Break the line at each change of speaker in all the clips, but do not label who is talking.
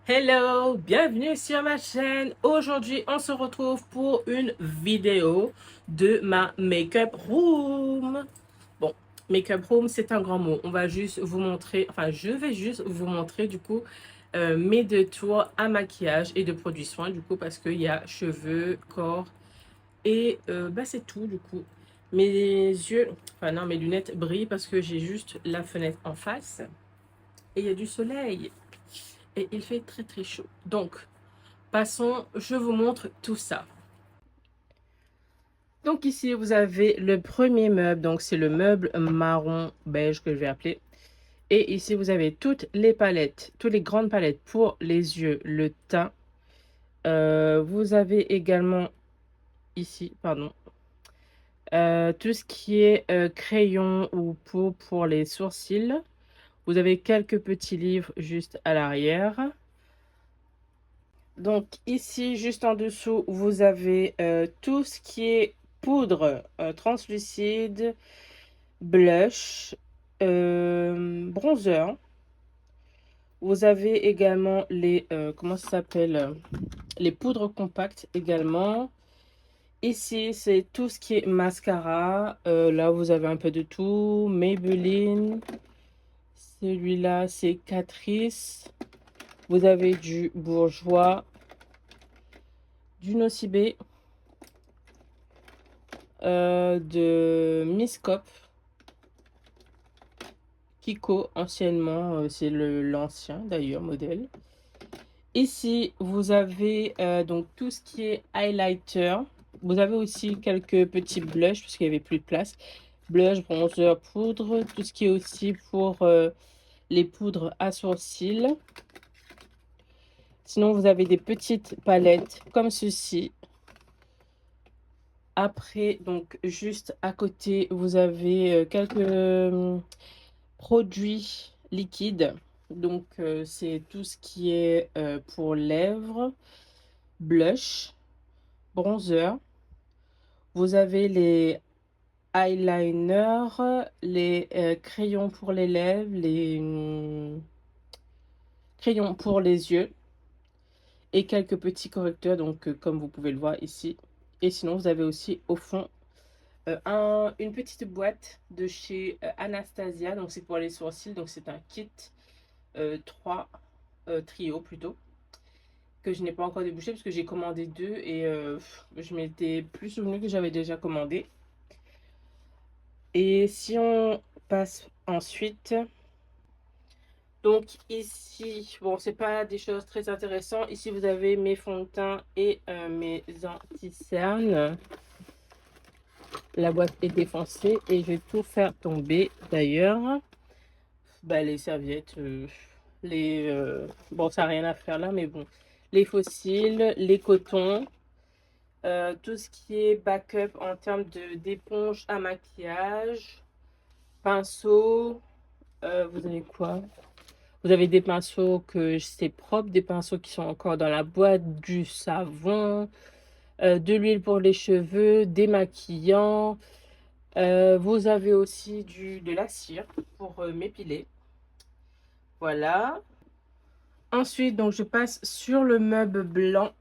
Hello, bienvenue sur ma chaîne. Aujourd'hui, on se retrouve pour une vidéo de ma make-up room. Bon, make-up room, c'est un grand mot. On va juste vous montrer, enfin, je vais juste vous montrer du coup mes deux tours à maquillage et de produits soins du coup parce qu'il y a cheveux, corps et c'est tout du coup. Mes yeux, enfin non, mes lunettes brillent parce que j'ai juste la fenêtre en face et il y a du soleil. Et il fait très très chaud. Donc, passons, je vous montre tout ça. Donc ici, vous avez le premier meuble. Donc, c'est le meuble marron beige que je vais appeler. Et ici, vous avez toutes les palettes, toutes les grandes palettes pour les yeux, le teint. Vous avez également ici, pardon, tout ce qui est crayon ou peau pour les sourcils. Vous avez quelques petits livres juste à l'arrière. Donc ici, juste en dessous, vous avez tout ce qui est poudre translucide, blush, bronzer. Vous avez également les, comment ça s'appelle? Les poudres compactes également. Ici, c'est tout ce qui est mascara. Là, vous avez un peu de tout. Maybelline. Celui-là, c'est Catrice. Vous avez du Bourjois, du Nocibé. De Miss Cop, Kiko, anciennement, c'est l'ancien d'ailleurs modèle. Ici, vous avez donc tout ce qui est highlighter. Vous avez aussi quelques petits blushs parce qu'il n'y avait plus de place. Blush, bronzer, poudre, tout ce qui est aussi pour les poudres à sourcils. Sinon, vous avez des petites palettes comme ceci. Après, donc juste à côté, vous avez quelques produits liquides. Donc, c'est tout ce qui est pour lèvres, blush, bronzer. Vous avez les eyeliners, les crayons pour les lèvres, les crayons pour les yeux et quelques petits correcteurs, donc comme vous pouvez le voir ici. Et sinon, vous avez aussi au fond une petite boîte de chez Anastasia, donc c'est pour les sourcils, donc c'est un kit 3 trio plutôt, que je n'ai pas encore débouché parce que j'ai commandé deux et je m'étais plus souvenu que j'avais déjà commandé. Et si on passe ensuite, donc ici, bon, c'est pas des choses très intéressantes. Ici, vous avez mes fonds de teint et mes anti-cernes. La boîte est défoncée et je vais tout faire tomber d'ailleurs. Les serviettes, bon, ça n'a rien à faire là, mais bon. Les fossiles, les cotons, tout ce qui est backup en termes d'éponge à maquillage, pinceau, vous avez quoi? Vous avez des pinceaux que c'est propre, des pinceaux qui sont encore dans la boîte, du savon, de l'huile pour les cheveux, démaquillant. Vous avez aussi de la cire pour m'épiler. Voilà. Ensuite, donc je passe sur le meuble blanc.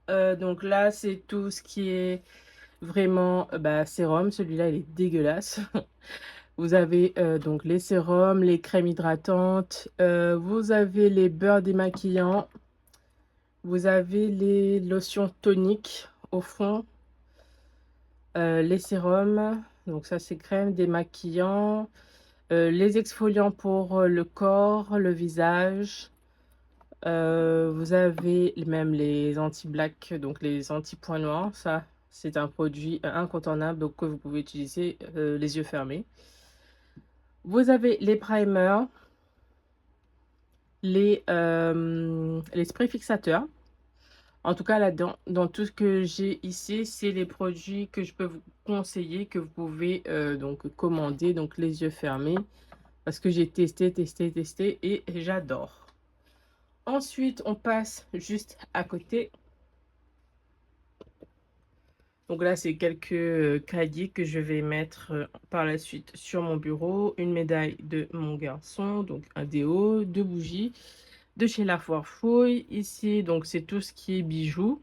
Donc là, c'est tout ce qui est vraiment sérum. Celui-là, il est dégueulasse. Vous avez donc les sérums, les crèmes hydratantes. Vous avez les beurres démaquillants. Vous avez les lotions toniques au fond. Les sérums. Donc ça, c'est crème démaquillant. Les exfoliants pour le corps, le visage. Vous avez même les anti-black, donc les anti-points noirs. Ça, c'est un produit incontournable donc, que vous pouvez utiliser les yeux fermés. Vous avez les primers, les sprays fixateurs. En tout cas, là-dedans, dans tout ce que j'ai ici, c'est les produits que je peux vous conseiller, que vous pouvez donc commander, donc les yeux fermés, parce que j'ai testé et j'adore. Ensuite, on passe juste à côté. Donc là, c'est quelques cahiers que je vais mettre par la suite sur mon bureau. Une médaille de mon garçon, donc un déo, deux bougies, de chez La Foire Fouille. Ici, donc c'est tout ce qui est bijoux.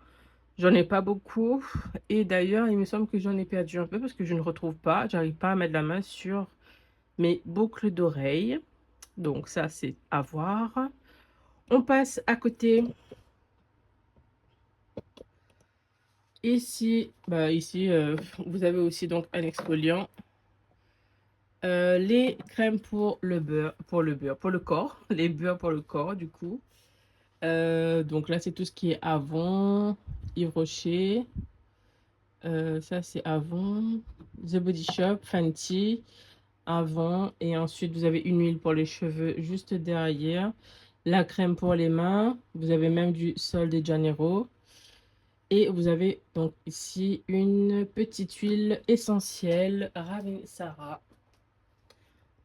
J'en ai pas beaucoup. Et d'ailleurs, il me semble que j'en ai perdu un peu parce que je ne retrouve pas. J'arrive pas à mettre la main sur mes boucles d'oreilles. Donc ça, c'est à voir. On passe à côté. Ici, vous avez aussi donc un exfoliant. Les crèmes pour le beurre, pour le corps. Les beurres pour le corps, du coup. Donc là, c'est tout ce qui est Avon, Yves Rocher. Ça, c'est Avon. The Body Shop, Fenty, Avon. Et ensuite, vous avez une huile pour les cheveux juste derrière. La crème pour les mains. Vous avez même du Sol de Janeiro. Et vous avez donc ici une petite huile essentielle Ravensara.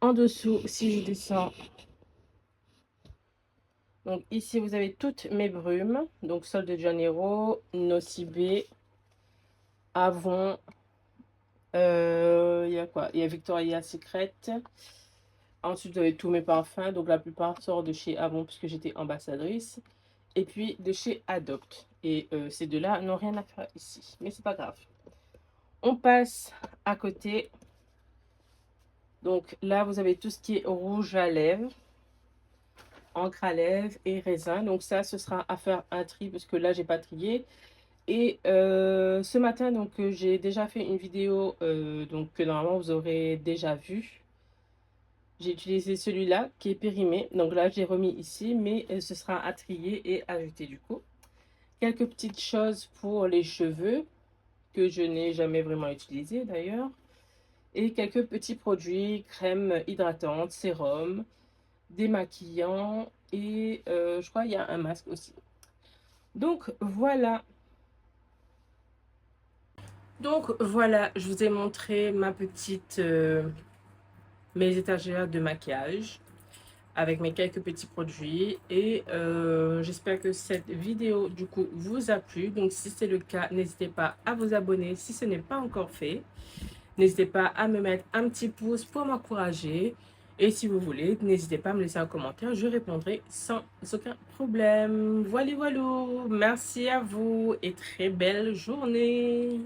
En dessous, si je descends, donc ici vous avez toutes mes brumes. Donc Sol de Janeiro, Nocibé, Avon. Il y a quoi? Il y a Victoria's Secret. Ensuite, vous avez tous mes parfums. Donc la plupart sortent de chez Avon puisque j'étais ambassadrice. Et puis de chez Adopt. Et ces deux-là n'ont rien à faire ici. Mais c'est pas grave. On passe à côté. Donc là, vous avez tout ce qui est rouge à lèvres, encre à lèvres et raisin. Donc ça, ce sera à faire un tri parce que là, j'ai pas trié. Et ce matin, donc j'ai déjà fait une vidéo donc que normalement vous aurez déjà vu. J'ai utilisé celui-là qui est périmé. Donc là, j'ai remis ici, mais ce sera à trier et à jeter du coup. Quelques petites choses pour les cheveux que je n'ai jamais vraiment utilisé d'ailleurs. Et quelques petits produits, crème hydratante, sérum, démaquillant et je crois il y a un masque aussi. Donc voilà. Donc voilà, je vous ai montré mes étagères de maquillage avec mes quelques petits produits et j'espère que cette vidéo du coup vous a plu. Donc si c'est le cas, n'hésitez pas à vous abonner si ce n'est pas encore fait. N'hésitez pas à me mettre un petit pouce pour m'encourager. Et si vous voulez, n'hésitez pas à me laisser un commentaire. Je répondrai sans aucun problème. Voilà, voilà. Merci à vous et très belle journée.